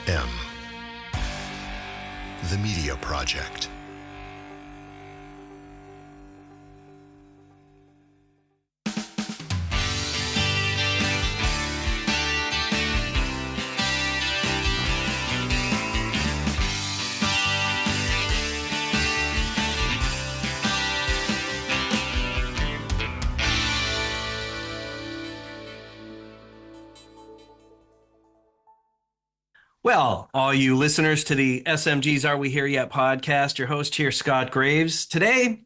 The Media Project. Well, all you listeners to the SMG's Are We Here Yet podcast, your host here, Scott Graves. Today,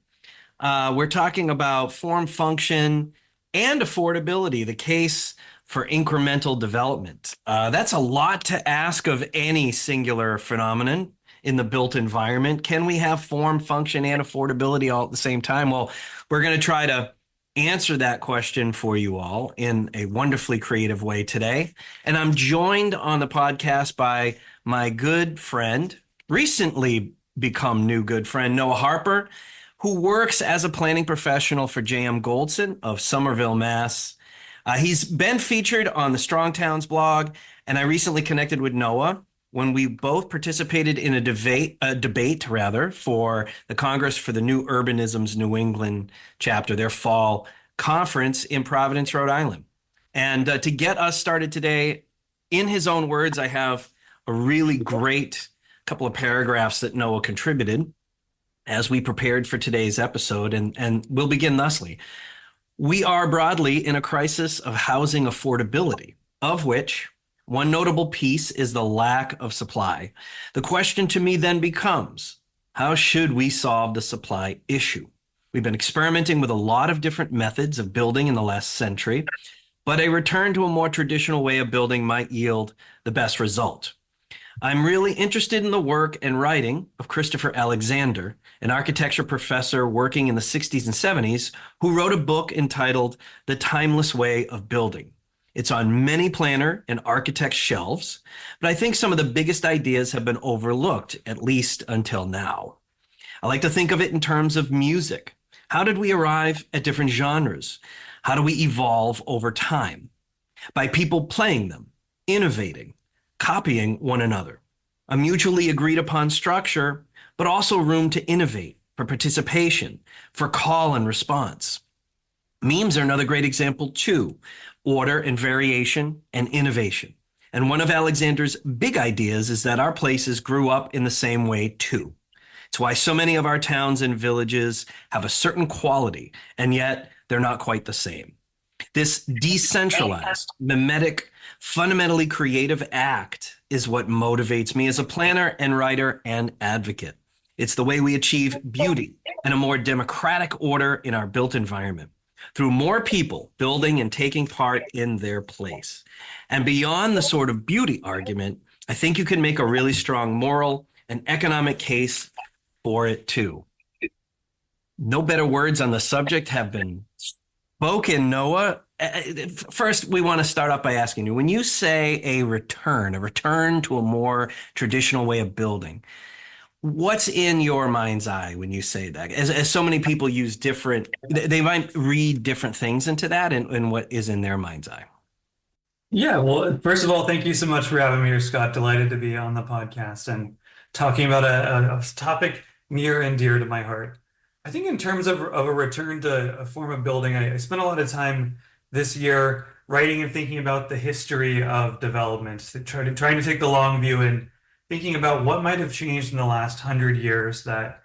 we're talking about form, function, and affordability, the case for incremental development. That's a lot to ask of any singular phenomenon in the built environment. Can we have form, function, and affordability all at the same time? Well, we're going to try to answer that question for you all in a wonderfully creative way today. And I'm joined on the podcast by my good friend, recently become new good friend, Noah Harper, who works as a planning professional for J.M. Goldson of Somerville, Mass. He's been featured on the Strong Towns blog, and I recently connected with Noah when we both participated in a debate for the Congress for the New Urbanism's New England chapter, their fall conference in Providence, Rhode Island. And to get us started today, in his own words, I have a really great couple of paragraphs that Noah contributed as we prepared for today's episode, and we'll begin thusly. We are broadly in a crisis of housing affordability, of which one notable piece is the lack of supply. The question to me then becomes, how should we solve the supply issue? We've been experimenting with a lot of different methods of building in the last century, but a return to a more traditional way of building might yield the best result. I'm really interested in the work and writing of Christopher Alexander, an architecture professor working in the 60s and 70s, who wrote a book entitled The Timeless Way of Building. It's on many planner and architect shelves, but I think some of the biggest ideas have been overlooked, at least until now. I like to think of it in terms of music. How did we arrive at different genres? How do we evolve over time? By people playing them, innovating, copying one another. A mutually agreed upon structure, but also room to innovate, for participation, for call and response. Memes are another great example too. Order and variation and innovation. And one of Alexander's big ideas is that our places grew up in the same way too. It's why so many of our towns and villages have a certain quality, and yet they're not quite the same. This decentralized, mimetic, fundamentally creative act is what motivates me as a planner and writer and advocate. It's the way we achieve beauty and a more democratic order in our built environment, through more people building and taking part in their place. And beyond the sort of beauty argument, I think you can make a really strong moral and economic case for it too. No better words on the subject have been spoken, Noah. First, we want to start off by asking you, when you say a return to a more traditional way of building, what's in your mind's eye when you say that? As so many people use different, they might read different things into that, and what is in their mind's eye? Yeah, well, first of all, thank you so much for having me here, Scott. Delighted to be on the podcast and talking about a topic near and dear to my heart. I think in terms of a return to a form of building, I spent a lot of time this year writing and thinking about the history of development, trying to take the long view and thinking about what might have changed in the last 100 years that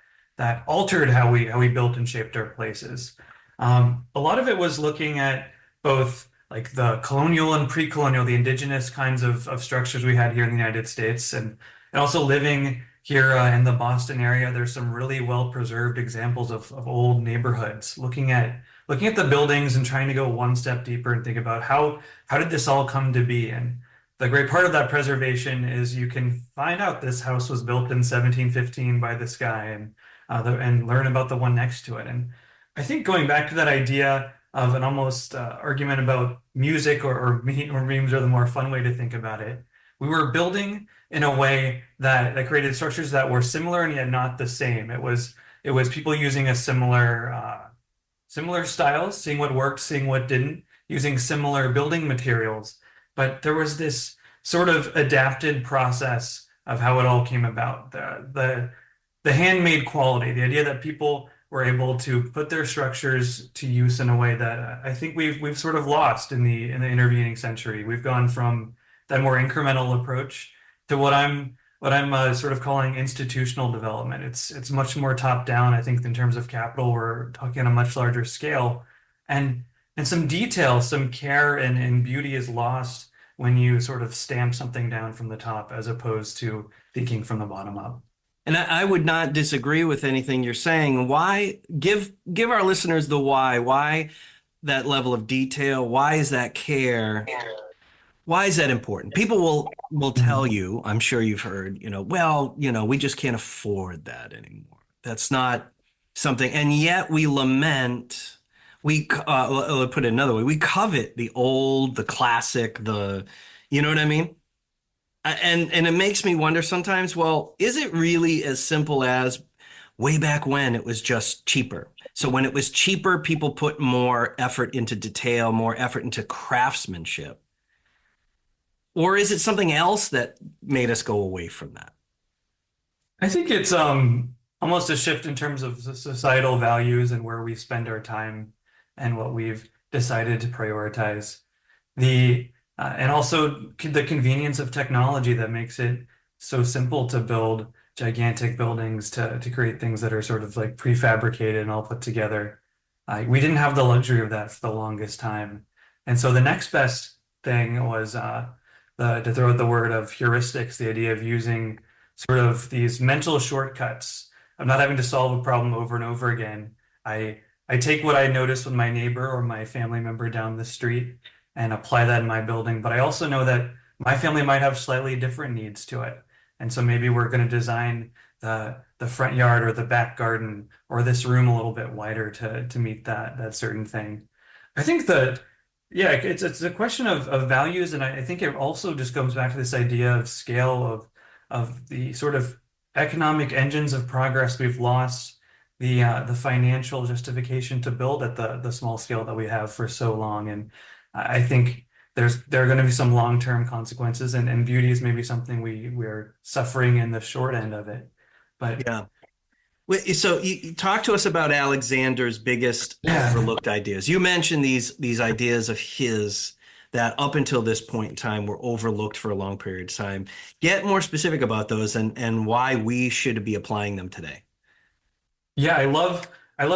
altered how we built and shaped our places. A lot of it was looking at both like the colonial and pre-colonial, the indigenous kinds of structures we had here in the United States, and also living here in the Boston area. There's some really well-preserved examples of old neighborhoods, looking at the buildings and trying to go one step deeper and think about how did this all come to be. And the great part of that preservation is you can find out this house was built in 1715 by this guy, and learn about the one next to it. And I think going back to that idea of an almost argument about music or memes are the more fun way to think about it. We were building in a way that created structures that were similar and yet not the same. It was people using a similar styles, seeing what worked, seeing what didn't, using similar building materials. But there was this sort of adapted process of how it all came about. The handmade quality, the idea that people were able to put their structures to use in a way that I think we've sort of lost in the intervening century. We've gone from that more incremental approach to what I'm sort of calling institutional development. It's much more top down. I think in terms of capital, we're talking on a much larger scale, and some detail, some care and beauty is lost when you sort of stamp something down from the top as opposed to thinking from the bottom up. And I would not disagree with anything you're saying. Why give our listeners the why? Why that level of detail? Why is that care? Why is that important? People will tell Mhm. you, I'm sure you've heard, well, we just can't afford that anymore. That's not something, and yet we lament, let's put it another way, we covet the old, the classic, you know what I mean? And it makes me wonder sometimes, well, is it really as simple as way back when it was just cheaper? So when it was cheaper, people put more effort into detail, more effort into craftsmanship. Or is it something else that made us go away from that? I think it's almost a shift in terms of societal values and where we spend our time and what we've decided to prioritize. And also the convenience of technology that makes it so simple to build gigantic buildings to create things that are sort of like prefabricated and all put together. We didn't have the luxury of that for the longest time. And so the next best thing was to throw out the word of heuristics, the idea of using sort of these mental shortcuts of not having to solve a problem over and over again. I take what I notice with my neighbor or my family member down the street and apply that in my building. But I also know that my family might have slightly different needs to it. And so maybe we're going to design the front yard or the back garden or this room a little bit wider to meet that certain thing. I think that yeah, it's a question of values, and I think it also just goes back to this idea of scale of the sort of economic engines of progress we've lost, the financial justification to build at the small scale that we have for so long. And I think there are going to be some long-term consequences, and beauty is maybe something we're suffering in the short end of it. But Yeah. So you talk to us about Alexander's biggest yeah. overlooked ideas. You mentioned these ideas of his that up until this point in time were overlooked for a long period of time. Get more specific about those and why we should be applying them today. Yeah, I love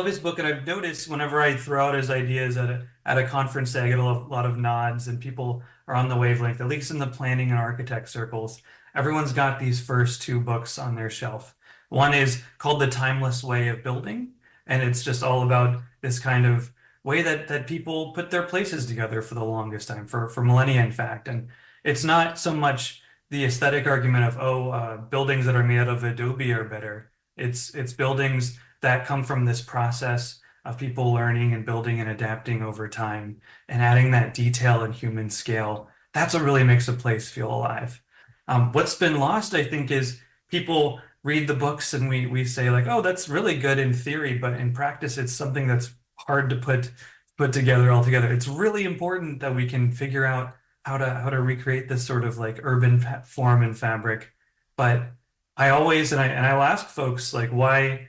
his book, and I've noticed whenever I throw out his ideas at a conference, I get a lot of nods, and people are on the wavelength. At least in the planning and architect circles, everyone's got these first two books on their shelf. One is called The Timeless Way of Building, and it's just all about this kind of way that people put their places together for the longest time, for millennia, in fact. And it's not so much the aesthetic argument of buildings that are made out of adobe are better. It's buildings that come from this process of people learning and building and adapting over time and adding that detail and human scale. That's what really makes a place feel alive. What's been lost, I think, is people read the books and we say like, oh, that's really good in theory, but in practice, it's something that's hard to put together altogether. It's really important that we can figure out how to recreate this sort of like urban form and fabric. But I always and I will ask folks like why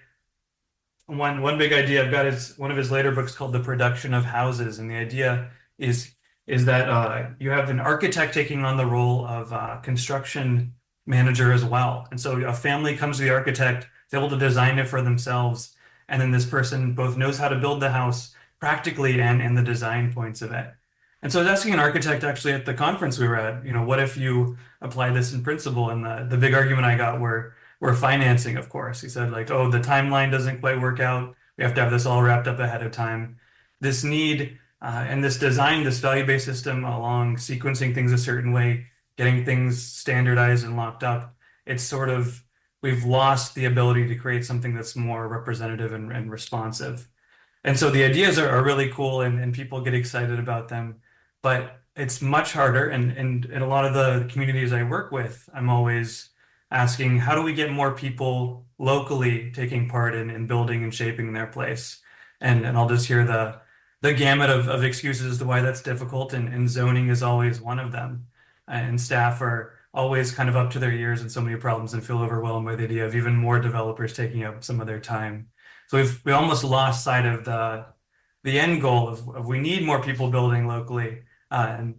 one big idea I've got is one of his later books called The Production of Houses, and the idea is is that you have an architect taking on the role of construction manager as well. And so a family comes to the architect, is able to design it for themselves, and then this person both knows how to build the house practically and the design points of it. And so I was asking an architect actually at the conference we were at, what if you apply this in principle? And the big argument I got were financing, of course. He said like, oh, the timeline doesn't quite work out. We have to have this all wrapped up ahead of time. This need and this design, this value-based system along sequencing things a certain way, getting things standardized and locked up, it's sort of, we've lost the ability to create something that's more representative and responsive. And so the ideas are really cool and people get excited about them, but it's much harder. And in a lot of the communities I work with, I'm always asking, how do we get more people locally taking part in building and shaping their place? And I'll just hear the gamut of excuses as to why that's difficult, and zoning is always one of them. and staff are always kind of up to their ears in so many problems and feel overwhelmed by the idea of even more developers taking up some of their time. So we almost lost sight of the end goal of we need more people building locally, and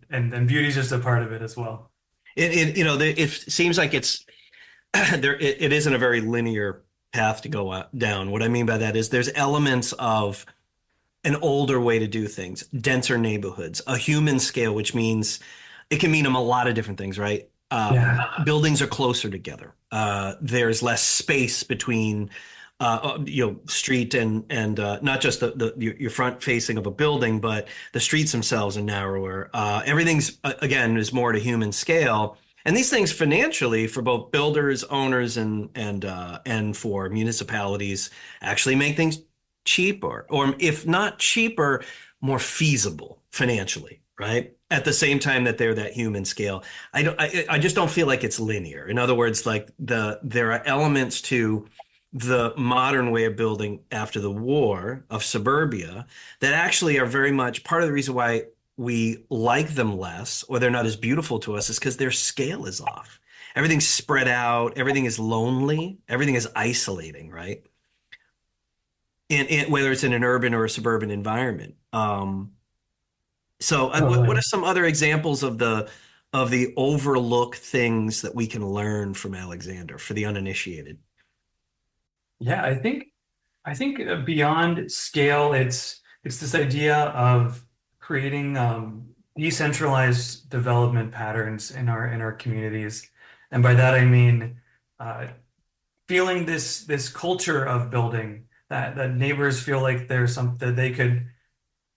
beauty is just a part of it as well. It seems like it's there. It isn't a very linear path to go down. What I mean by that is there's elements of an older way to do things, denser neighborhoods, a human scale, which means it can mean a lot of different things, right? Buildings are closer together. There's less space between, street and not just your front facing of a building, but the streets themselves are narrower. Everything's again is more at a human scale. And these things financially for both builders, owners, and for municipalities actually make things cheaper, or if not cheaper, more feasible financially, right? At the same time that they're that human scale. I just don't feel like it's linear. In other words, like there are elements to the modern way of building after the war of suburbia that actually are very much part of the reason why we like them less or they're not as beautiful to us is because their scale is off. Everything's spread out, everything is lonely, everything is isolating, right? Whether it's in an urban or a suburban environment. What are some other examples of the overlooked things that we can learn from Alexander for the uninitiated? Yeah, I think beyond scale, it's this idea of creating decentralized development patterns in our communities, and by that I mean feeling this culture of building that neighbors feel like there's something that they could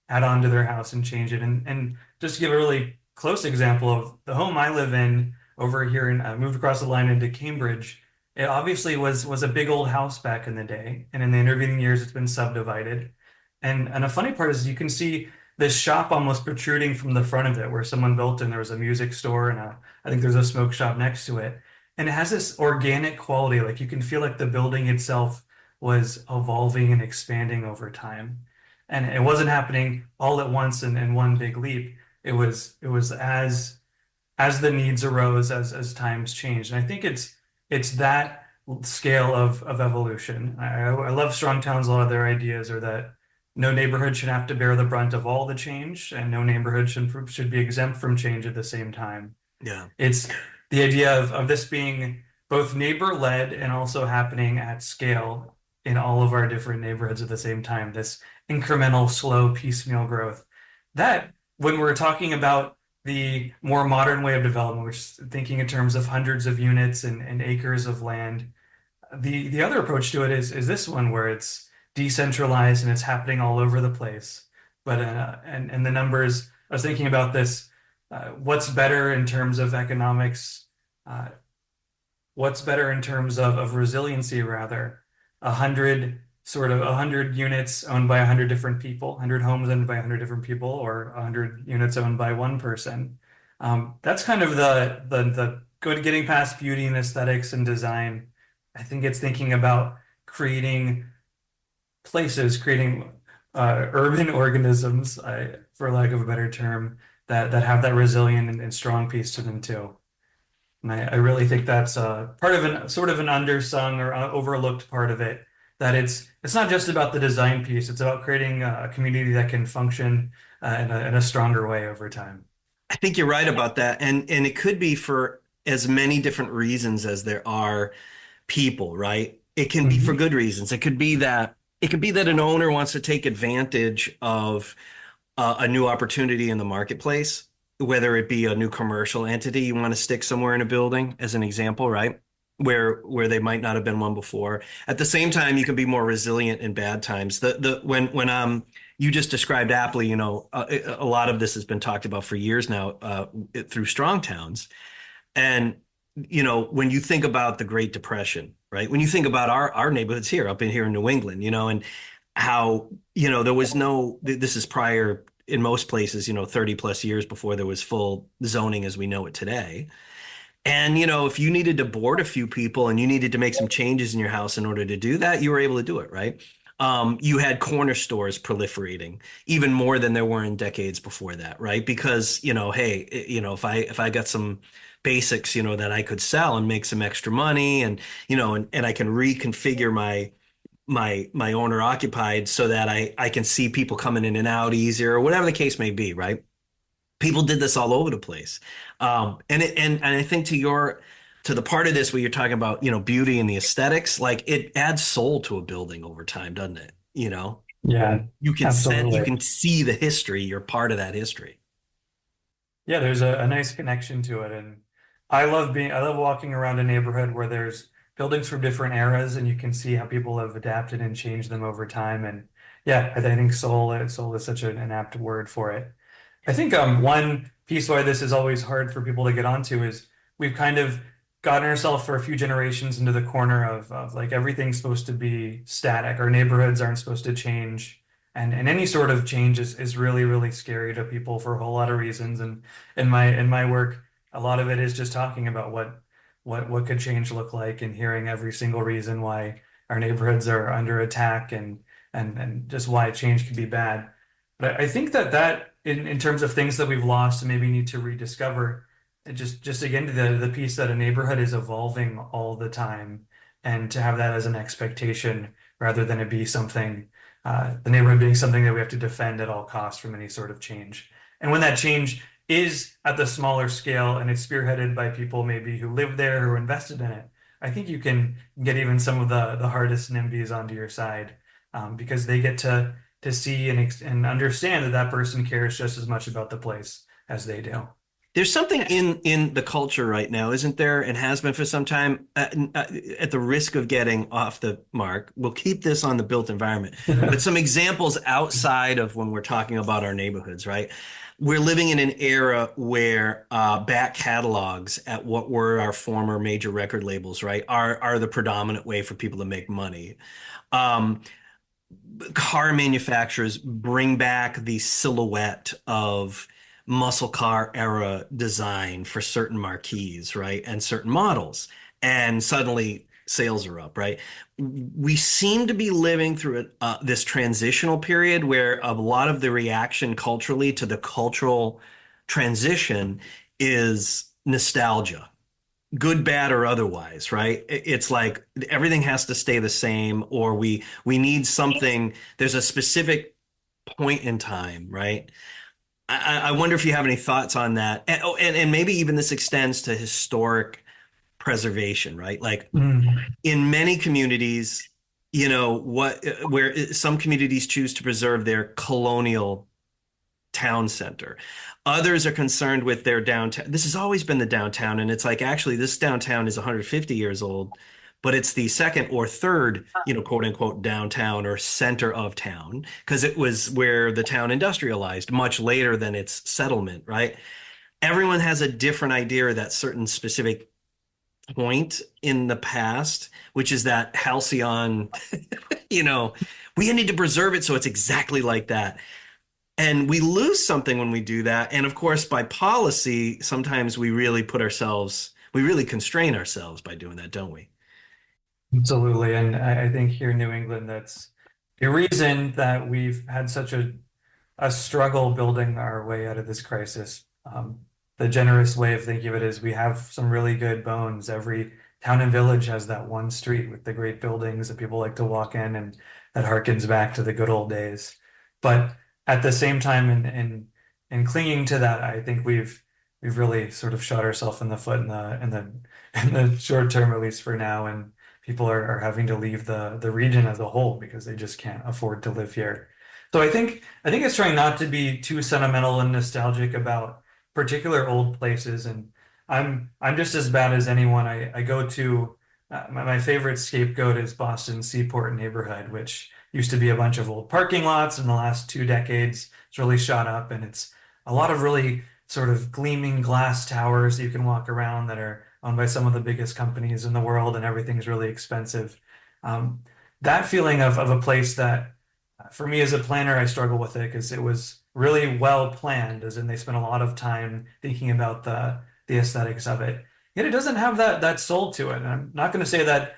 add on to their house and change it. And just to give a really close example of the home I live in over here, and moved across the line into Cambridge. It obviously was a big old house back in the day, and in the intervening years, it's been subdivided. And a funny part is you can see this shop almost protruding from the front of it, where someone built, and there was a music store and I think there's a smoke shop next to it, and it has this organic quality. Like you can feel like the building itself was evolving and expanding over time. And it wasn't happening all at once in one big leap. It was as the needs arose, as times changed. And I think it's that scale of evolution. I love strong towns. A lot of their ideas are that no neighborhood should have to bear the brunt of all the change, and no neighborhood should be exempt from change at the same time. Yeah. It's the idea of this being both neighbor-led and also happening at scale in all of our different neighborhoods at the same time. This incremental, slow, piecemeal growth. That, when we're talking about the more modern way of development, which is thinking in terms of hundreds of units and acres of land, the other approach to it is this one where it's decentralized and it's happening all over the place. But and the numbers, I was thinking about this. What's better in terms of economics? What's better in terms of resiliency, rather? 100 units owned by 100 different people, 100 homes owned by 100 different people, or 100 units owned by one person. That's kind of the getting past beauty and aesthetics and design. I think it's thinking about creating places, creating urban organisms, for lack of a better term, that have that resilient and strong piece to them too. And I really think that's part of sort of an undersung or overlooked part of it. That it's not just about the design piece; it's about creating a community that can function in a stronger way over time. I think you're right about that. And it could be for as many different reasons as there are people, right? It can be for good reasons. It could be that an owner wants to take advantage of a new opportunity in the marketplace, whether it be a new commercial entity you want to stick somewhere in a building, as an example, right? Where they might not have been one before. At the same time, you can be more resilient in bad times. When you just described aptly, a lot of this has been talked about for years now through strong towns. And when you think about the Great Depression, right? When you think about our neighborhoods here, up in here in New England, and how there was this is prior in most places, 30 plus years before there was full zoning as we know it today. And, if you needed to board a few people and you needed to make some changes in your house in order to do that, you were able to do it, right? You had corner stores proliferating even more than there were in decades before that, right? Because, hey, if I got some basics, that I could sell and make some extra money and, and I can reconfigure my owner occupied so that I can see people coming in and out easier or whatever the case may be, right? People did this all over the place. And I think to the part of this where you're talking about, beauty and the aesthetics, like it adds soul to a building over time, doesn't it? Yeah, You absolutely. can see the history. You're part of that history. Yeah, there's a nice connection to it. And I love walking around a neighborhood where there's buildings from different eras and you can see how people have adapted and changed them over time. And yeah, I think soul is such an apt word for it. I think one piece why this is always hard for people to get onto is we've kind of gotten ourselves for a few generations into the corner of like everything's supposed to be static. Our neighborhoods aren't supposed to change. And any sort of change is really, really scary to people for a whole lot of reasons. And in my work, a lot of it is just talking about what could change look like and hearing every single reason why our neighborhoods are under attack and just why change could be bad. But I think that in terms of things that we've lost and maybe need to rediscover, it just again to the piece that a neighborhood is evolving all the time, and to have that as an expectation rather than it be something, the neighborhood being something that we have to defend at all costs from any sort of change. And when that change is at the smaller scale and it's spearheaded by people maybe who live there, who are invested in it, I think you can get even some of the hardest NIMBYs onto your side, because they get to see and understand that that person cares just as much about the place as they do. There's something in the culture right now, isn't there? And has been for some time. At the risk of getting off the mark, we'll keep this on the built environment. But some examples outside of when we're talking about our neighborhoods, right? We're living in an era where back catalogs at what were our former major record labels, right, are the predominant way for people to make money. Um, Car manufacturers bring back the silhouette of muscle car era design for certain marquees, right? And certain models. And suddenly sales are up, right? We seem to be living through this transitional period where a lot of the reaction culturally to the cultural transition is nostalgia, good, bad, or otherwise, right? It's like everything has to stay the same, or we need something. There's a specific point in time, right? I wonder if you have any thoughts on that, and maybe even this extends to historic preservation, right? Like Mm. in many communities, where some communities choose to preserve their colonial town center. Others are concerned with their downtown. This has always been the downtown, and it's like actually this downtown is 150 years old, but it's the second or third, quote unquote, downtown or center of town because it was where the town industrialized much later than its settlement, right? Everyone has a different idea of that certain specific point in the past, which is that halcyon, you know, we need to preserve it so it's exactly like that. And we lose something when we do that. And of course, by policy, sometimes we really constrain ourselves by doing that, don't we? Absolutely. And I think here in New England, that's the reason that we've had such a struggle building our way out of this crisis. The generous way of thinking of it is we have some really good bones. Every town and village has that one street with the great buildings that people like to walk in, and that harkens back to the good old days. But at the same time, in clinging to that, I think we've really sort of shot ourselves in the foot in the short term, at least for now. And people are having to leave the region as a whole because they just can't afford to live here. So I think it's trying not to be too sentimental and nostalgic about particular old places. And I'm just as bad as anyone. I go to my favorite scapegoat is Boston Seaport neighborhood, which used to be a bunch of old parking lots. In the last 2 decades, it's really shot up, and it's a lot of really sort of gleaming glass towers you can walk around that are owned by some of the biggest companies in the world, and everything's really expensive. Um, that feeling of a place that, for me as a planner, I struggle with it because it was really well planned, as in they spent a lot of time thinking about the aesthetics of it. Yet it doesn't have that soul to it. And I'm not going to say that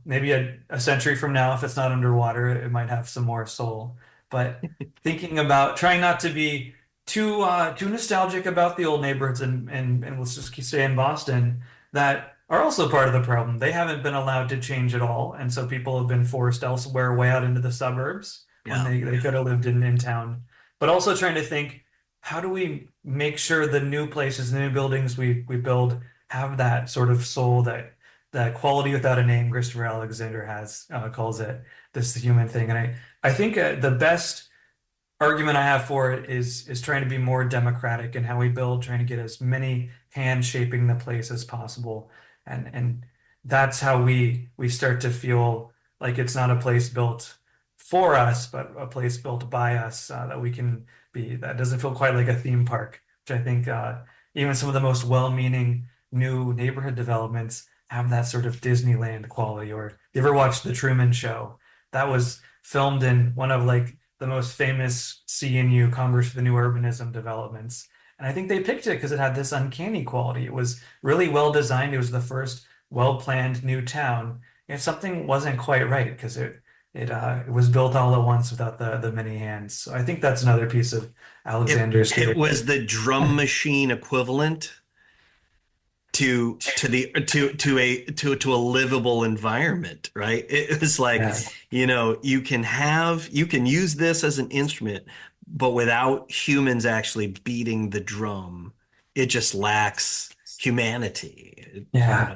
Maybe a century from now, if it's not underwater, it might have some more soul. But thinking about trying not to be too nostalgic about the old neighborhoods and let's just stay in Boston that are also part of the problem. They haven't been allowed to change at all, and so people have been forced elsewhere, way out into the suburbs when Yeah. they could have lived in town. But also trying to think, how do we make sure the new places, the new buildings we build have that sort of soul, that quality without a name Christopher Alexander has calls it, this human thing. And I think the best argument I have for it is trying to be more democratic in how we build, trying to get as many hands shaping the place as possible. And that's how we start to feel like it's not a place built for us, but a place built by us that we can be. That doesn't feel quite like a theme park, which I think even some of the most well-meaning new neighborhood developments have that sort of Disneyland quality. Or you ever watched The Truman Show? That was filmed in one of like the most famous CNU, Congress for the New Urbanism developments. And I think they picked it because it had this uncanny quality. It was really well designed. It was the first well-planned new town. If something wasn't quite right, because it was built all at once without the many hands. So I think that's another piece of Alexander's It theory. was the drum machine equivalent to a livable environment, right? It was like, Yeah. you can use this as an instrument, but without humans actually beating the drum, it just lacks humanity, Yeah.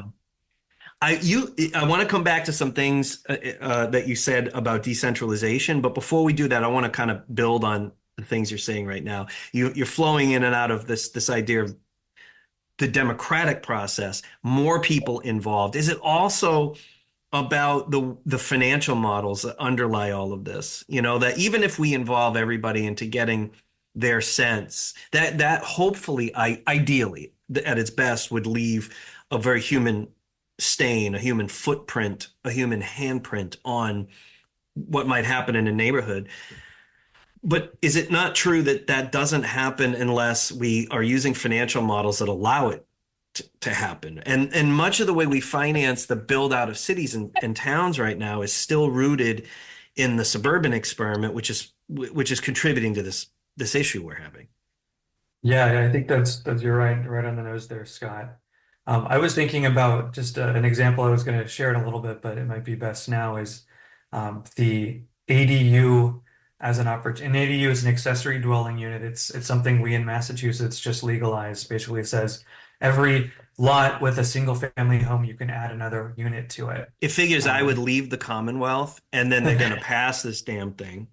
I want to come back to some things that you said about decentralization, but before we do that, I want to kind of build on the things you're saying right now. You're flowing in and out of this idea of the democratic process, more people involved. Is it also about the financial models that underlie all of this? That even if we involve everybody into getting their sense, that hopefully, ideally, at its best, would leave a very human stain, a human footprint, a human handprint on what might happen in a neighborhood. But is it not true that that doesn't happen unless we are using financial models that allow it to happen? And much of the way we finance the build out of cities and towns right now is still rooted in the suburban experiment, which is contributing to this issue we're having. Yeah, I think that's you're right on the nose there, Scott. I was thinking about just an example. I was going to share it a little bit, but it might be best now. Is the ADU as an opportunity? An ADU is an accessory dwelling unit. It's something we in Massachusetts just legalized. Basically, it says every lot with a single family home, you can add another unit to it. It figures I would Um, leave the Commonwealth, and then they're going to pass this damn thing.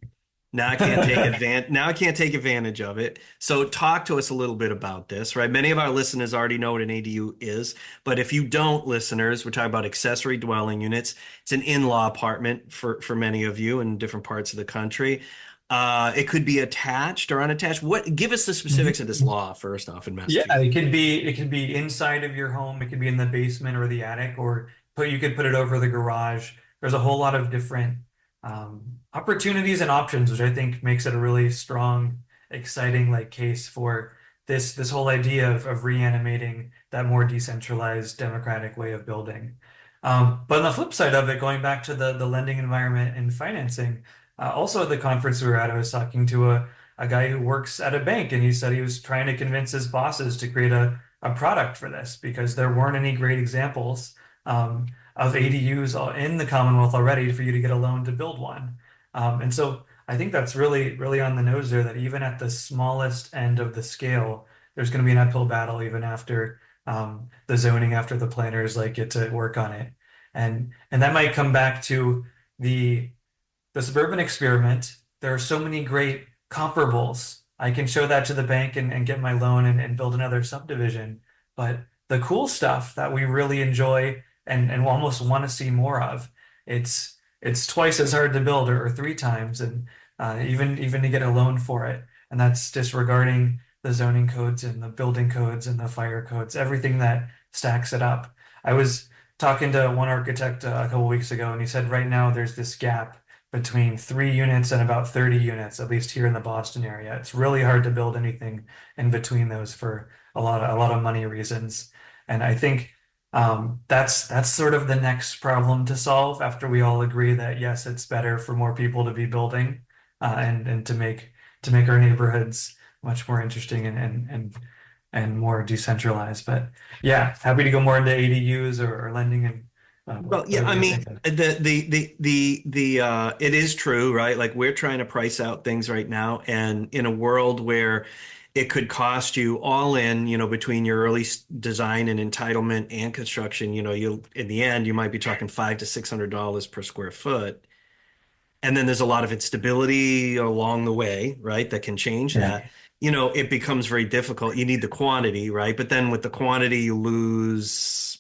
Now I can't take advantage. Now I can't take advantage of it. So talk to us a little bit about this, right? Many of our listeners already know what an ADU is, but if you don't, listeners, we're talking about accessory dwelling units. It's an in-law apartment for many of you in different parts of the country. It could be attached or unattached. Give us the specifics of this law first off in Yeah, Massachusetts. it could be inside of your home. It could be in the basement or the attic, or you could put it over the garage. There's a whole lot of different opportunities and options, which I think makes it a really strong, exciting like case for this whole idea of reanimating that more decentralized, democratic way of building. But on the flip side of it, going back to the lending environment and financing, also at the conference we were at, I was talking to a guy who works at a bank, and he said he was trying to convince his bosses to create a product for this because there weren't any great examples of ADUs in the Commonwealth already for you to get a loan to build one. And so I think that's really, really on the nose there, that even at the smallest end of the scale, there's going to be an uphill battle even after the zoning, after the planners like get to work on it. And that might come back to the suburban experiment. There are so many great comparables. I can show that to the bank and get my loan and build another subdivision. But the cool stuff that we really enjoy and almost want to see more of, it's twice as hard to build or three times, and even to get a loan for it. And that's disregarding the zoning codes and the building codes and the fire codes, everything that stacks it up. I was talking to one architect a couple weeks ago, and he said right now there's this gap between 3 units and about 30 units, at least here in the Boston area. It's really hard to build anything in between those for a lot of money reasons. And I think That's sort of the next problem to solve after we all agree that yes, it's better for more people to be building and to make our neighborhoods much more interesting and more decentralized. But yeah, happy to go more into ADUs or lending and Well, yeah, I whatever you mean, think of. it is true, right? Like we're trying to price out things right now, and in a world where it could cost you all in, between your early design and entitlement and construction, you in the end you might be talking $500 to $600 per square foot. And then there's a lot of instability along the way, right? That can change Yeah. that. It becomes very difficult. You need the quantity, right? But then with the quantity, you lose,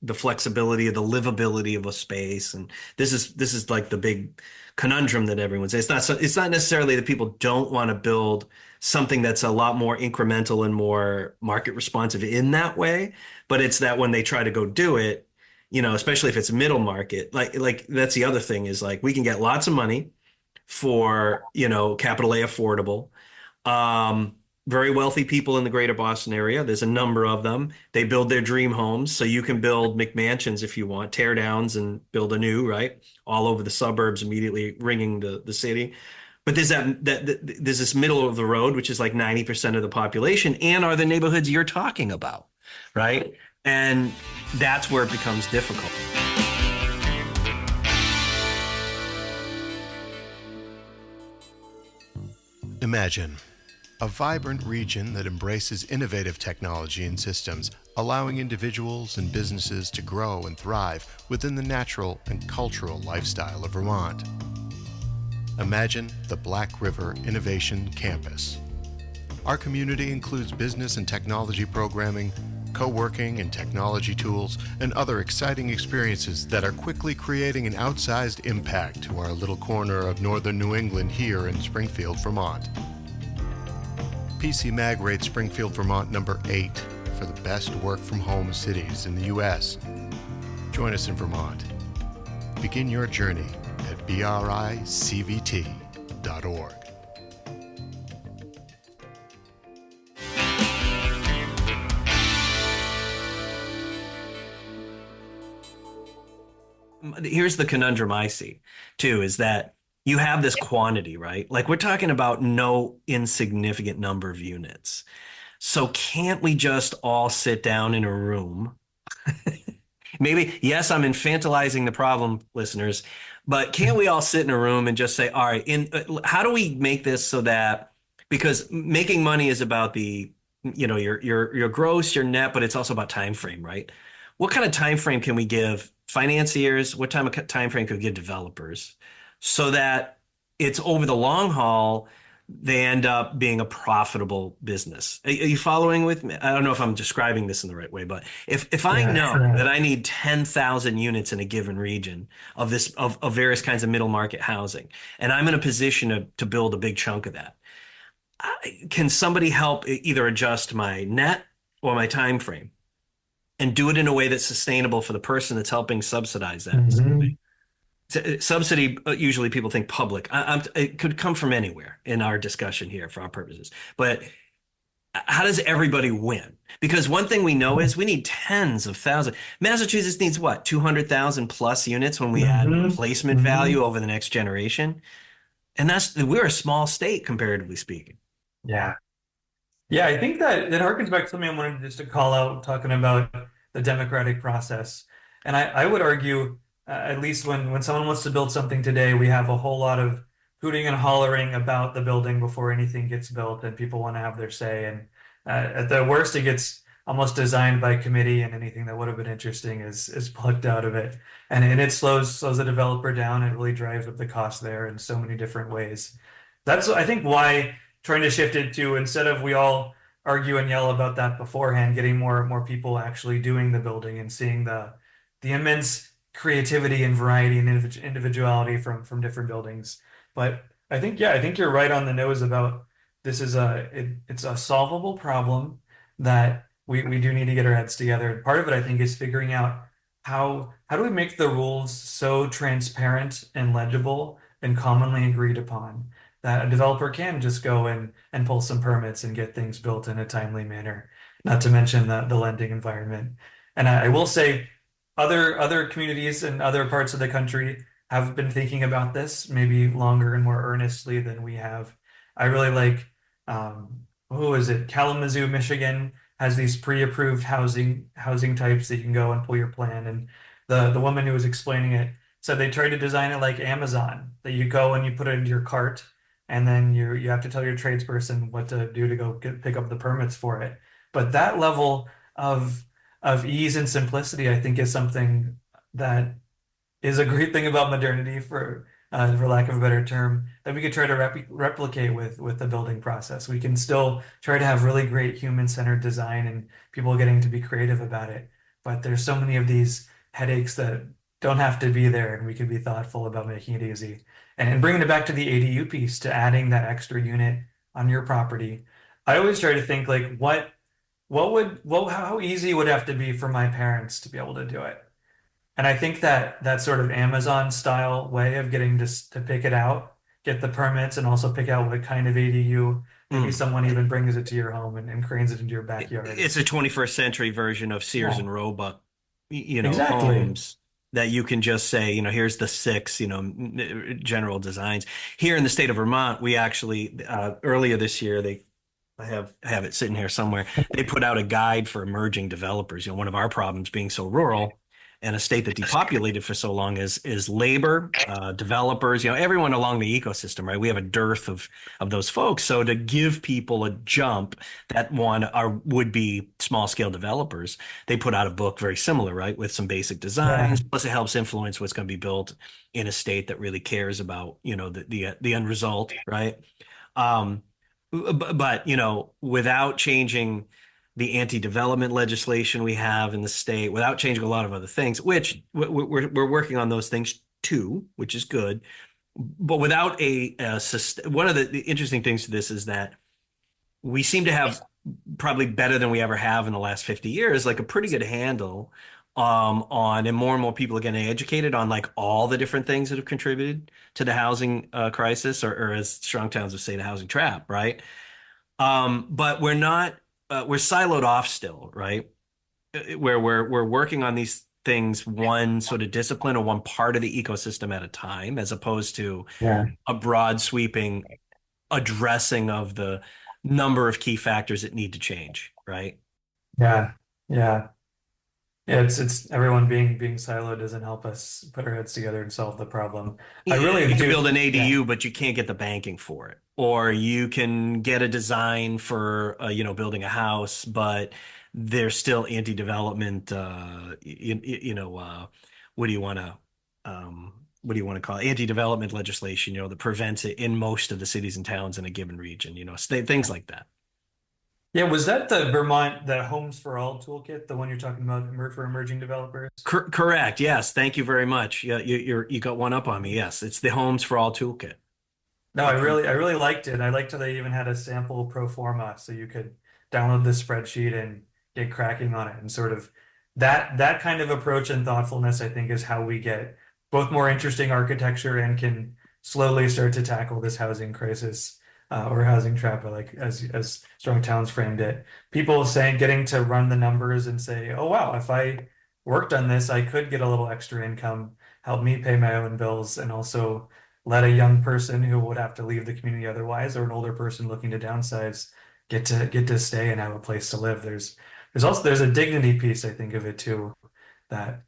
the flexibility of the livability of a space. And this is like the big conundrum that everyone's saying. It's not necessarily that people don't want to build something that's a lot more incremental and more market responsive in that way, but it's that when they try to go do it, especially if it's middle market, like that's the other thing is like we can get lots of money for, capital A affordable. Um, Very wealthy people in the greater Boston area. There's a number of them. They build their dream homes. So you can build McMansions if you want, tear downs and build a new, right? All over the suburbs, immediately ringing the city. But there's this middle of the road, which is like 90% of the population, and are the neighborhoods you're talking about, right? And that's where it becomes difficult. Imagine a vibrant region that embraces innovative technology and systems, allowing individuals and businesses to grow and thrive within the natural and cultural lifestyle of Vermont. Imagine the Black River Innovation Campus. Our community includes business and technology programming, co-working and technology tools, and other exciting experiences that are quickly creating an outsized impact to our little corner of northern New England here in Springfield, Vermont. PC Mag rates Springfield, Vermont number 8 for the best work-from-home cities in the U.S. Join us in Vermont. Begin your journey at bricvt.org. Here's the conundrum I see too, is that you have this quantity, right? Like we're talking about no insignificant number of units. So can't we just all sit down in a room? Maybe, yes, I'm infantilizing the problem, listeners, but can't we all sit in a room and just say, all right, how do we make this so that, because making money is about your gross, your net, but it's also about time frame, right? What kind of time frame can we give financiers? What time frame could we give developers so that it's over the long haul? They end up being a profitable business. Are you following with me? I don't know if I'm describing this in the right way, but if I Yeah. know that I need 10,000 units in a given region of various kinds of middle market housing, and I'm in a position to build a big chunk of that, can somebody help either adjust my net or my time frame and do it in a way that's sustainable for the person that's helping subsidize that? Mhm. Subsidy, usually people think public. It could come from anywhere in our discussion here for our purposes. But how does everybody win? Because one thing we know is we need tens of thousands. Massachusetts needs what, 200,000 plus units when we add Mhm. replacement Mhm. value over the next generation. And we're a small state comparatively speaking. Yeah. Yeah, I think that it harkens back to something I wanted just to call out, talking about the democratic process. And I would argue, at least when someone wants to build something today, we have a whole lot of hooting and hollering about the building before anything gets built, and people want to have their say. And at the worst, it gets almost designed by committee, and anything that would have been interesting is plucked out of it. And it slows the developer down. It really drives up the cost there in so many different ways. That's, I think, why trying to shift it to, instead of we all argue and yell about that beforehand, getting more people actually doing the building and seeing the immense creativity and variety and individuality from different buildings. But I think, yeah, I think you're right on the nose about this is it's a solvable problem that we do need to get our heads together. And part of it, I think, is figuring out how do we make the rules so transparent and legible and commonly agreed upon that a developer can just go and pull some permits and get things built in a timely manner, not to mention the lending environment. And I will say, other communities in other parts of the country have been thinking about this maybe longer and more earnestly than we have. I really like, who is it? Kalamazoo, Michigan has these pre-approved housing types that you can go and pull your plan. And the woman who was explaining it said they tried to design it like Amazon, that you go and you put it into your cart, and then you have to tell your tradesperson what to do to go pick up the permits for it. But that level of ease and simplicity, I think, is something that is a great thing about modernity, for lack of a better term, that we could try to replicate with the building process. We can still try to have really great human-centered design and people getting to be creative about it. But there's so many of these headaches that don't have to be there, and we can be thoughtful about making it easy. And bringing it back to the ADU piece, to adding that extra unit on your property, I always try to think like, how easy would it have to be for my parents to be able to do it? And I think that sort of Amazon style way of getting to pick it out, get the permits, and also pick out what kind of ADU, maybe Mm. someone even brings it to your home and cranes it into your backyard. It's a 21st century version of Sears Yeah, and Roebuck, exactly. homes that you can just say, here's the six, general designs. Here in the state of Vermont, we actually, earlier this year, I have it sitting here somewhere. They put out a guide for emerging developers. One of our problems being so rural and a state that depopulated for so long is labor, developers, everyone along the ecosystem, right? We have a dearth of those folks. So to give people a jump that would be small scale developers, they put out a book very similar, right? With some basic Yeah, designs. Plus it helps influence what's going to be built in a state that really cares about, the end result, right? Um, but without changing the anti-development legislation we have in the state, without changing a lot of other things, which we're working on those things too, which is good. But without one of the interesting things to this is that we seem to have, probably better than we ever have in the last 50 years, like a pretty good handle on, and more people are getting educated on like all the different things that have contributed to the housing crisis, or as strong towns would say, the housing trap, right? But we're not, we're siloed off still, right? Where we're working on these things, one sort of discipline or one part of the ecosystem at a time, as opposed to yeah, a broad sweeping addressing of the number of key factors that need to change, right? yeah, yeah. Yeah, it's everyone being siloed doesn't help us put our heads together and solve the problem. I really You can build do. an Yeah, ADU, but you can't get the banking for it. Or you can get a design for, building a house, but there's still anti-development, what do you want to, what do you want to call it? Anti-development legislation, that prevents it in most of the cities and towns in a given region, things like that. yeah. Was that the Vermont, the Homes for All toolkit, the one you're talking about for emerging developers? Correct. Yes. Thank you very much. Yeah, you got one up on me. Yes, it's the Homes for All toolkit. No, I really liked it. I liked how they even had a sample pro forma, so you could download the spreadsheet and get cracking on it. And sort of that kind of approach and thoughtfulness, I think, is how we get both more interesting architecture and can slowly start to tackle this housing crisis, or housing trap, like as Strong Towns framed it. People saying, getting to run the numbers and say, oh wow, if I worked on this, I could get a little extra income, help me pay my own bills, and also let a young person who would have to leave the community otherwise, or an older person looking to downsize, get to stay and have a place to live. There's a dignity piece, I think, of it too, that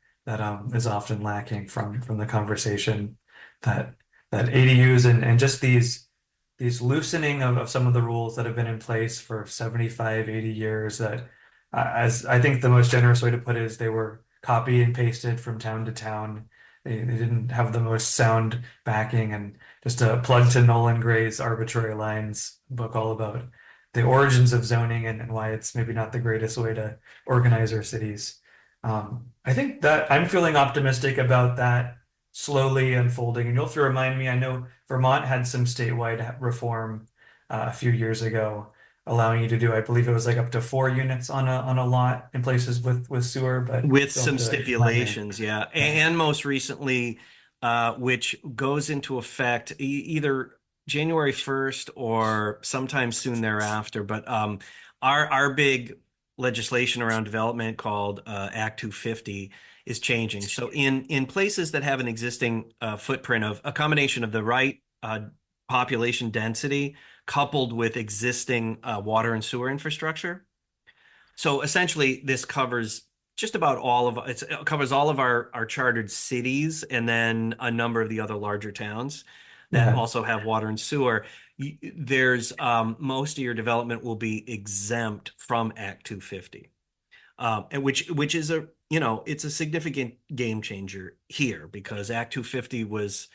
is often lacking from the conversation, that ADUs and just these loosening of some of the rules that have been in place for 75, 80 years, that, as I think the most generous way to put it is, they were copy and pasted from town to town. They didn't have the most sound backing, and just a plug to Nolan Gray's Arbitrary Lines book, all about the origins of zoning and why it's maybe not the greatest way to organize our cities. I think that I'm feeling optimistic about that slowly unfolding. And you'll have to remind me, I know Vermont had some statewide reform, a few years ago, allowing you to do, I believe it was like up to 4 units on a lot in places with sewer, but With you'll have some to remind me. stipulations, yeah. Yeah. And most recently, which goes into effect either January 1st or sometime soon thereafter. But our big legislation around development called Act 250 is changing. So in places that have an existing footprint of a combination of the right population density coupled with existing water and sewer infrastructure. So essentially, this covers just about all of it covers all of our chartered cities and then a number of the other larger towns that Yeah. also have water and sewer. There's most of your development will be exempt from Act 250, and which is a it's a significant game changer here because Act 250 was,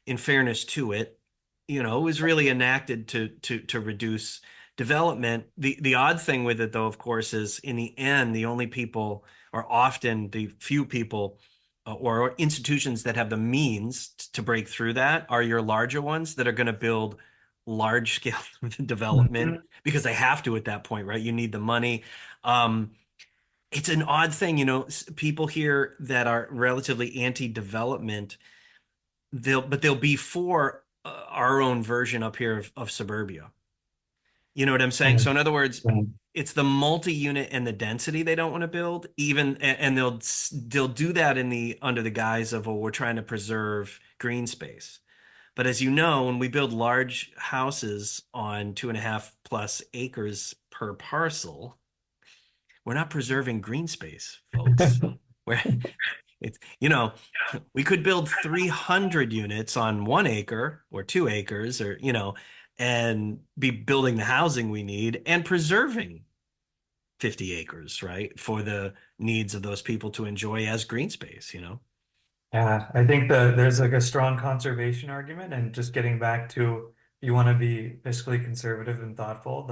in fairness to it, it was really enacted to reduce development. The odd thing with it, though, of course, is in the end, the only people, or often the few people, or institutions that have the means to break through that are your larger ones that are going to build large scale development Mhm. because they have to at that point, right? You need the money. Um, it's an odd thing, people here that are relatively anti-development, they'll be for our own version up here of suburbia. You know what I'm saying? So in other words, And it's the multi-unit and the density they don't want to build, even, and they'll do that in the under the guise of, well, we're trying to preserve green space. But as you know, when we build large houses on 2.5+ acres per parcel, we're not preserving green space, folks. We're it's we could build 300 units on 1 acre or 2 acres, or and be building the housing we need and preserving 50 acres, right, for the needs of those people to enjoy as green space. Yeah, I think there's like a strong conservation argument, and just getting back to, you want to be fiscally conservative and thoughtful.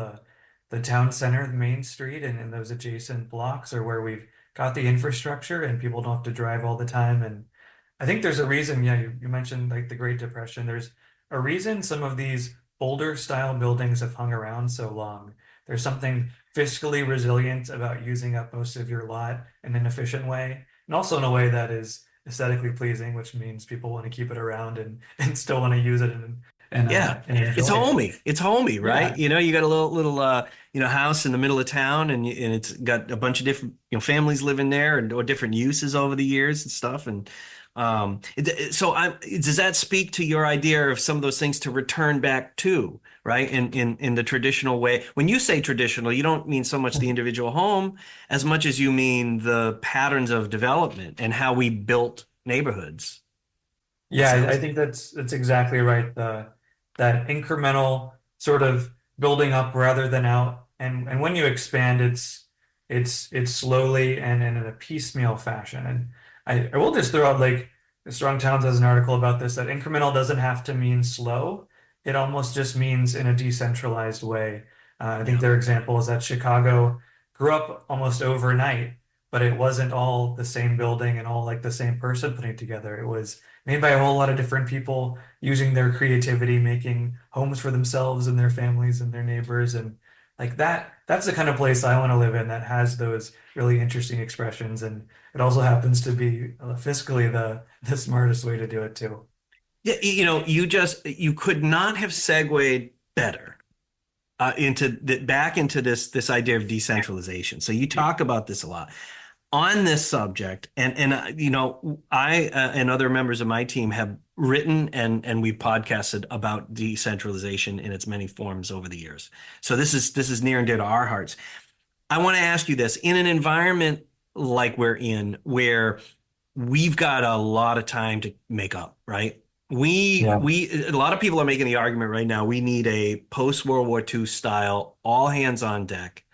The town center, the main street, and those adjacent blocks are where we've got the infrastructure, and people don't have to drive all the time. And I think there's a reason. Yeah, you mentioned like the Great Depression. There's a reason some of these older style buildings have hung around so long. There's something fiscally resilient about using up most of your lot in an efficient way, and also in a way that is aesthetically pleasing, which means people want to keep it around and still want to use it Yeah, and it's enjoy it. homey. It's homey, right? Yeah. You got a little house in the middle of town, and it's got a bunch of different families living there, and or different uses over the years and stuff. And so does that speak to your idea of some of those things to return back to, right? In the traditional way. When you say traditional, you don't mean so much the individual home as much as you mean the patterns of development and how we built neighborhoods. It Yeah, I sounds think like. that's exactly right. The That incremental sort of building up rather than out, and when you expand, it's slowly and in a piecemeal fashion. And I will just throw out, like, Strong Towns has an article about this, that incremental doesn't have to mean slow. It almost just means in a decentralized way. I think Yeah. their example is that Chicago grew up almost overnight, but it wasn't all the same building and all like the same person putting it together. It was made by a whole lot of different people using their creativity, making homes for themselves and their families and their neighbors. And like that's the kind of place I want to live in, that has those really interesting expressions. And it also happens to be fiscally the smartest way to do it too. Yeah, you could not have segued better back into this idea of decentralization. So you talk about this a lot on this subject, and I and other members of my team have written and we podcasted about decentralization in its many forms over the years. So this is near and dear to our hearts. I want to ask you this: in an environment like we're in, where we've got a lot of time to make up, right? Yeah. We a lot of people are making the argument right now. We need a post World War II style, all hands on deck.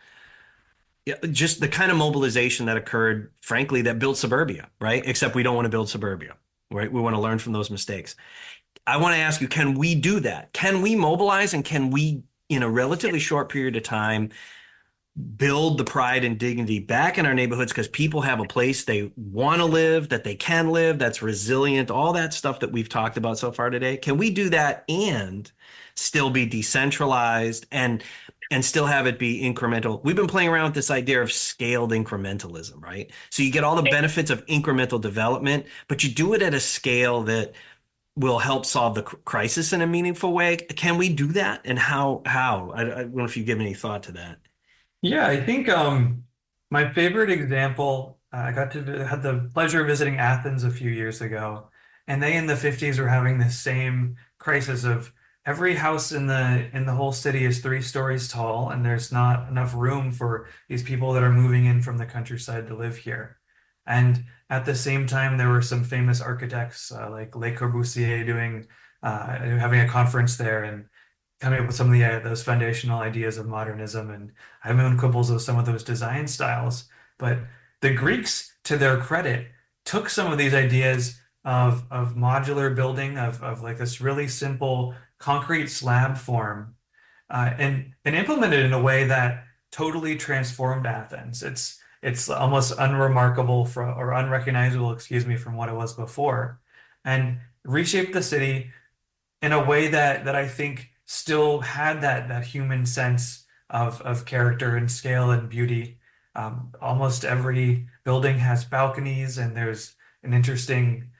Yeah, just the kind of mobilization that occurred, frankly, that built suburbia, right? Except we don't want to build suburbia, right? We want to learn from those mistakes. I want to ask you, can we do that? Can we mobilize, and can we, in a relatively short period of time, build the pride and dignity back in our neighborhoods because people have a place they want to live, that they can live, that's resilient, all that stuff that we've talked about so far today? Can we do that and still be decentralized and still have it be incremental? We've been playing around with this idea of scaled incrementalism, right? So you get all the benefits of incremental development, but you do it at a scale that will help solve the crisis in a meaningful way. Can we do that? And how? I don't know if you give any thought to that. Yeah, I think My favorite example, I got to had the pleasure of visiting Athens a few years ago, and they in the 50s were having the same crisis of every house in the whole city is 3 stories tall, and there's not enough room for these people that are moving in from the countryside to live here. And at the same time, there were some famous architects like Le Corbusier having a conference there and coming up with some of the those foundational ideas of modernism. And I have my own quibbles with some of those design styles. But the Greeks, to their credit, took some of these ideas of modular building, of like this really simple concrete slab form, and implemented in a way that totally transformed Athens. It's almost unremarkable or unrecognizable, excuse me, from what it was before, and reshaped the city in a way that I think still had that human sense of character and scale and beauty. Almost every building has balconies, and there's an interesting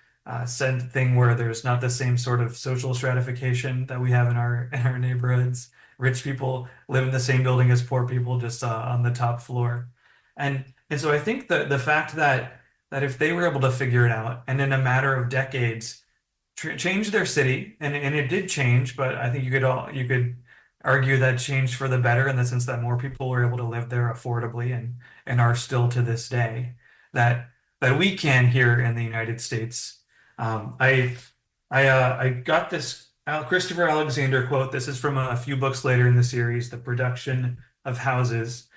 thing where there's not the same sort of social stratification that we have in our neighborhoods. Rich people live in the same building as poor people, just on the top floor, and so I think the fact that if they were able to figure it out, and in a matter of decades change their city, and it did change, but I think you could argue that changed for the better in the sense that more people were able to live there affordably and are still to this day that we can here in the United States. I got this Christopher Alexander quote. This is from a few books later in the series, The Production of Houses.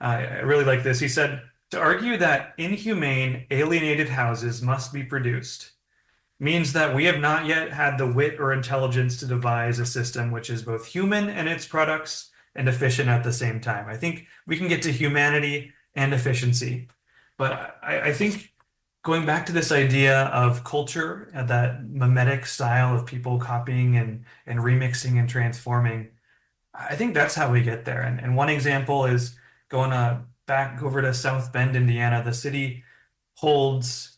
I really like this. He said, "To argue that inhumane, alienated houses must be produced means that we have not yet had the wit or intelligence to devise a system which is both human in its products and efficient at the same time." I think we can get to humanity and efficiency, but I think going back to this idea of culture and that mimetic style of people copying and remixing and transforming, I think that's how we get there. And one example is going back over to South Bend, Indiana. The city holds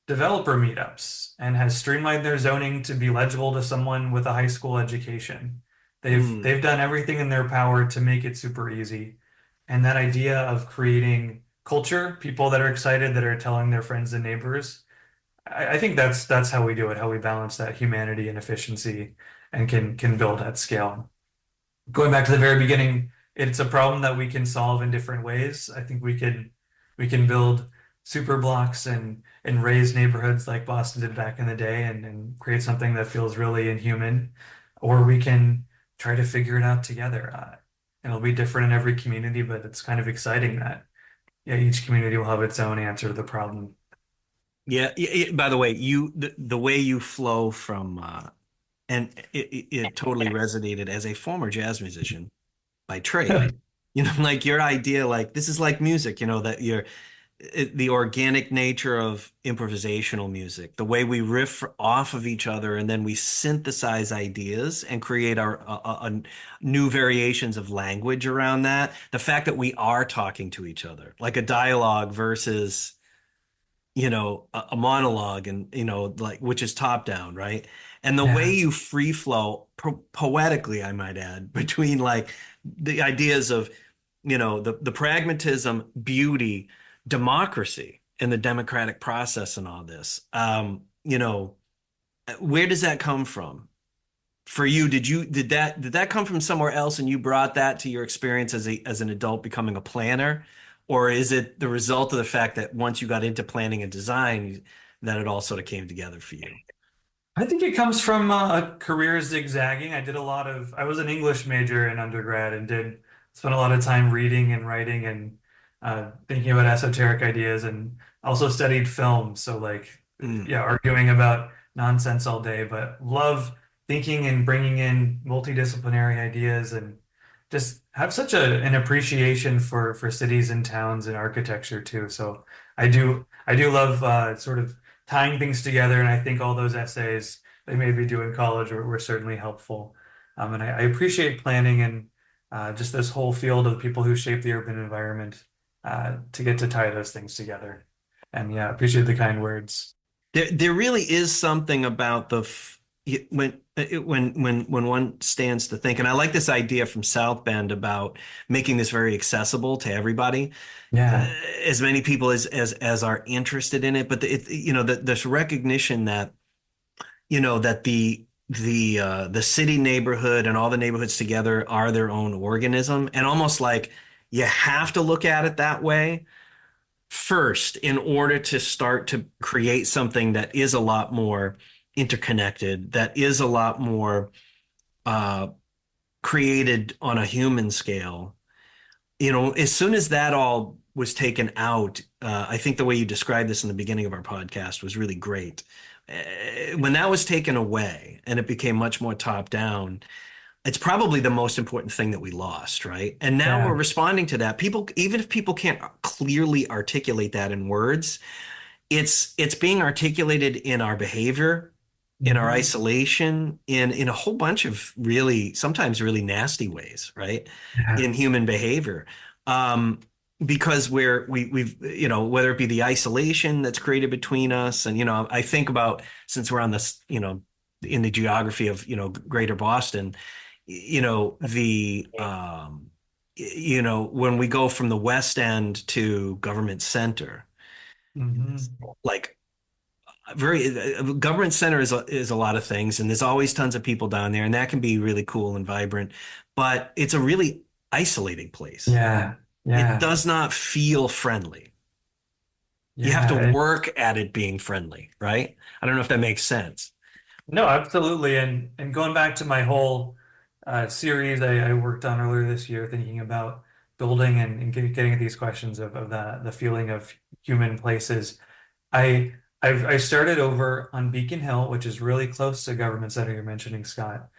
developer meetups and has streamlined their zoning to be legible to someone with a high school education. Hmm. They've done everything in their power to make it super easy. And that idea of creating culture, people that are excited, that are telling their friends and neighbors, I think that's how we do it, how we balance that humanity and efficiency and can build at scale. Going back to the very beginning, it's a problem that we can solve in different ways. I think we can build super blocks and raise neighborhoods like Boston did back in the day and create something that feels really inhuman, or we can try to figure it out together. And it'll be different in every community, but it's kind of exciting that yeah, each community will have its own answer to the problem. Yeah. By the way, the way you flow from and it totally resonated as a former jazz musician by trade. You know, like your idea, like this is like music. You know that the organic nature of improvisational music, the way we riff off of each other and then we synthesize ideas and create our new variations of language around that. The fact that we are talking to each other, like a dialogue versus, a monologue and, like which is top down, right? And the way Yeah, you free flow poetically, I might add, between like the ideas of the pragmatism, beauty, democracy, and the democratic process and all this. Where does that come from? For you, did that come from somewhere else and you brought that to your experience as an adult becoming a planner? Or is it the result of the fact that once you got into planning and design, that it all sort of came together for you? I think it comes from a career zigzagging. I was an English major in undergrad and did spend a lot of time reading and writing and thinking about esoteric ideas, and also studied film. So like, Mm. yeah, arguing about nonsense all day, but love thinking and bringing in multidisciplinary ideas and just have such an appreciation for cities and towns and architecture too. So I do love sort of tying things together. And I think all those essays they made me do in college were certainly helpful. And I appreciate planning and just this whole field of people who shape the urban environment to get to tie those things together. And yeah, appreciate the kind words. There really is something about when one stands to think, and I like this idea from South Bend about making this very accessible to everybody, uh, Yeah. as many people as are interested in it. But this recognition that that the city neighborhood and all the neighborhoods together are their own organism, and almost like you have to look at it that way first in order to start to create something that is a lot more interconnected, that is a lot more uh, created on a human scale. As soon as that all was taken out, I think the way you described this in the beginning of our podcast was really great. When that was taken away and it became much more top down, it's probably the most important thing that we lost, right? And now we're Yeah. responding to that. People, even if people can't clearly articulate that in words, it's being articulated in our behavior, in our Mhm. isolation, in a whole bunch of really sometimes really nasty ways, right? Yeah. In human behavior. Um, because we've whether it be the isolation that's created between us, and I think about, since we're on this, in the geography of greater Boston, the when we go from the West End to Government Center, Mhm. like very government center is a lot of things, and there's always tons of people down there, and that can be really cool and vibrant, but it's a really isolating place. Yeah. It Yeah. does not feel friendly. You have to Yeah. work at it being friendly, right? I don't know if that makes sense. No, absolutely. And going back to my whole series I worked on earlier this year, thinking about building and getting at these questions of the feeling of human places. I I started over on Beacon Hill, which is really close to Government Center you're mentioning, Scott.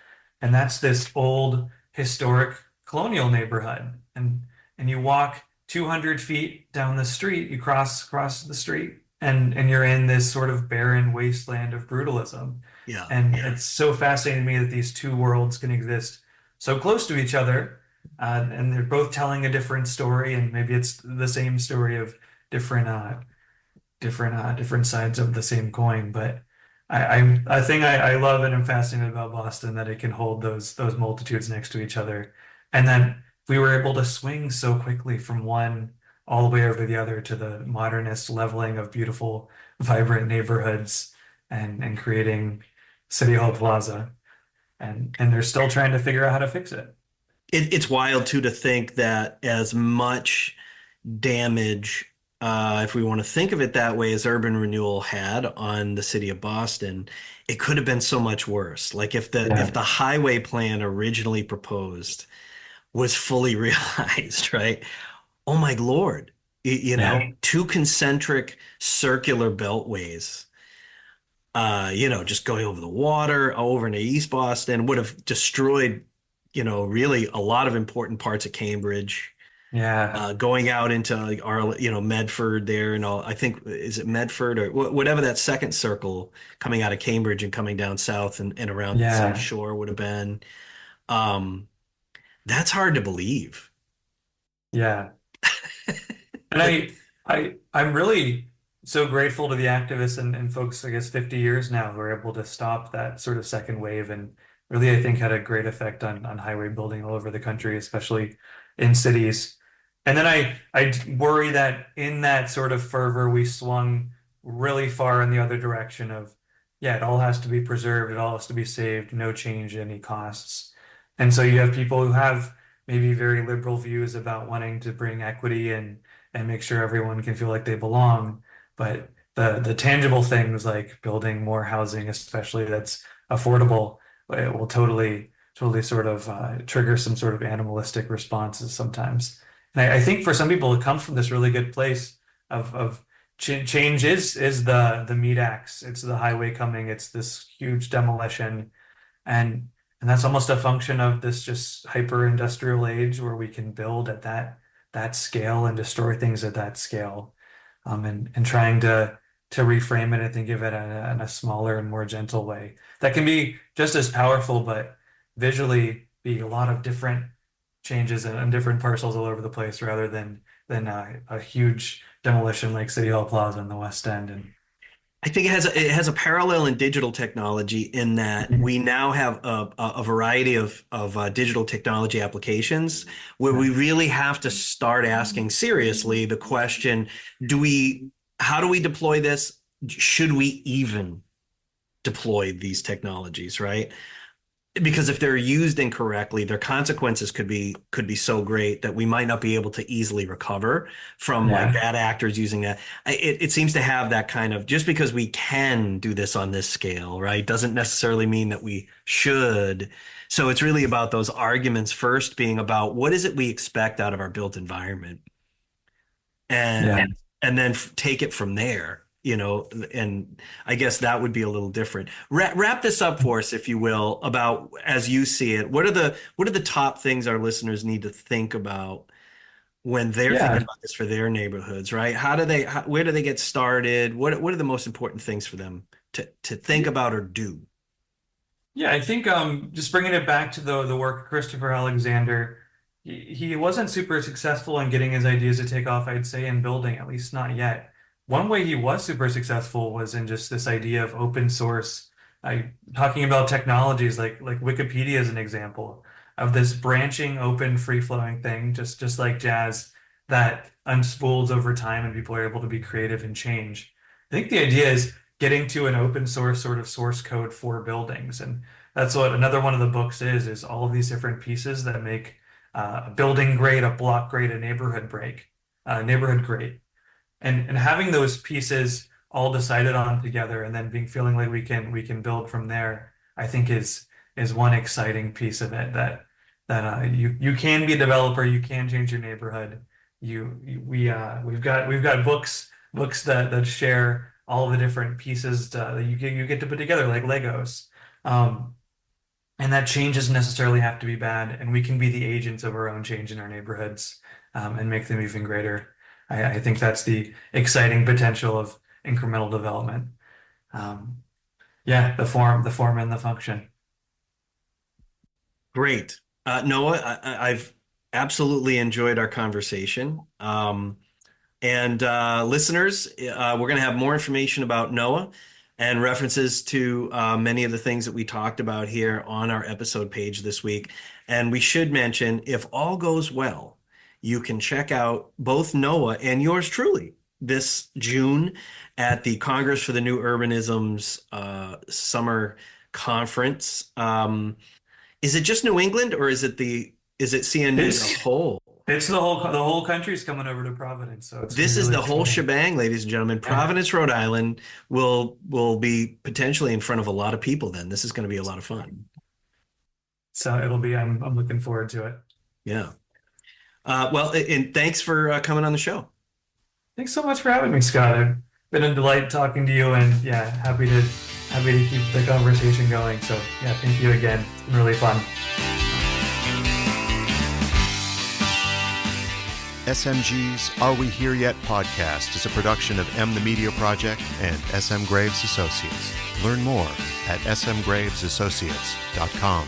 And that's this old historic colonial neighborhood. And you walk 200 feet down the street, you cross the street, and you're in this sort of barren wasteland of brutalism. Yeah. And it's so fascinating to me that these two worlds can exist so close to each other, and they're both telling a different story, and maybe it's the same story of different different sides of the same coin. But I think I love and am fascinated about Boston that it can hold those multitudes next to each other, and then we were able to swing so quickly from one all the way over to the other to the modernist leveling of beautiful, vibrant neighborhoods and creating City Hall Plaza, and they're still trying to figure out how to fix it. It's wild too to think that as much damage, if we want to think of it that way, as urban renewal had on the city of Boston, it could have been so much worse. Like if Yeah, the highway plan originally proposed was fully realized, right? Oh my Lord. yeah, Two concentric circular beltways, just going over the water, over into East Boston would have destroyed, really a lot of important parts of Cambridge, yeah, going out into like Medford there and all. I think, is it Medford or whatever that second circle coming out of Cambridge and coming down south and around the South yeah, Shore would have been. Um, that's hard to believe. yeah. And That, I'm really so grateful to the activists and folks, I guess 50 years now, who are able to stop that sort of second wave, and really I think had a great effect on highway building all over the country, especially in cities. And then I worry that in that sort of fervor we swung really far in the other direction of, yeah, it all has to be preserved, it all has to be saved, no change at any costs. And so you have people who have maybe very liberal views about wanting to bring equity and make sure everyone can feel like they belong. But the tangible things like building more housing, especially that's affordable, it will totally sort of trigger some sort of animalistic responses sometimes. And I think for some people it comes from this really good place of change is the meat axe. It's the highway coming. It's this huge demolition, and that's almost a function of this just hyper industrial age where we can build at that scale and destroy things at that scale, and trying to reframe it and think of it in a smaller and more gentle way that can be just as powerful, but visually be a lot of different changes and different parcels all over the place rather than a huge demolition like City Hall Plaza in the West End. And I think it has a parallel in digital technology in that Mhm. we now have a variety of digital technology applications where Yeah. we really have to start asking seriously the question, do we, how do we deploy this? Should we even deploy these technologies, right? Because if they're used incorrectly, their consequences could be so great that we might not be able to easily recover from like Yeah. bad actors using that. It seems to have that kind of, just because we can do this on this scale, right, doesn't necessarily mean that we should. So it's really about those arguments first being about what is it we expect out of our built environment, Yeah. and then take it from there, and I guess that would be a little different. Wrap this up for us, if you will, about as you see it. What are the top things our listeners need to think about when they're thinking Yeah. about this for their neighborhoods, right? Where do they get started? What are the most important things for them to think about or do? Yeah, I think just bringing it back to the work of Christopher Alexander, he wasn't super successful in getting his ideas to take off, I'd say, in building, at least not yet. One way he was super successful was in just this idea of open source. Talking about technologies like Wikipedia as an example of this branching, open, free-flowing thing, just like jazz, that unspools over time and people are able to be creative and change. I think the idea is getting to an open source sort of source code for buildings. And that's what another one of the books is all of these different pieces that make a building great, a block great, a neighborhood great. And having those pieces all decided on together and then being feeling like we can build from there, I think is one exciting piece of it that you can be a developer, you can change your neighborhood. We've got books that share all the different pieces that you get to put together like Legos. Um, and that change doesn't necessarily have to be bad, and we can be the agents of our own change in our neighborhoods, and make them even greater. I think that's the exciting potential of incremental development. Um, yeah, the form and the function. Great. Noah, I've absolutely enjoyed our conversation. And listeners, we're going to have more information about Noah and references to many of the things that we talked about here on our episode page this week. And we should mention, if all goes well, you can check out both Noah and yours truly this June at the Congress for the New Urbanism's summer conference. Is it just New England, or is it CNU as a It's whole? it's the whole country's coming over to Providence, so it's gonna This be is really the whole exciting. shebang, ladies and gentlemen. Yeah. Providence, Rhode Island will be potentially in front of a lot of people then. This is going to be a lot of fun. So it'll be I'm looking forward to it. Yeah. Well, and thanks for coming on the show. Thanks so much for having me, Scott. It's been a delight talking to you, and yeah, happy to keep the conversation going. So yeah, thank you again. It's been really fun. SMG's Are We Here Yet podcast is a production of M the Media Project and SM Graves Associates. Learn more at smgravesassociates.com.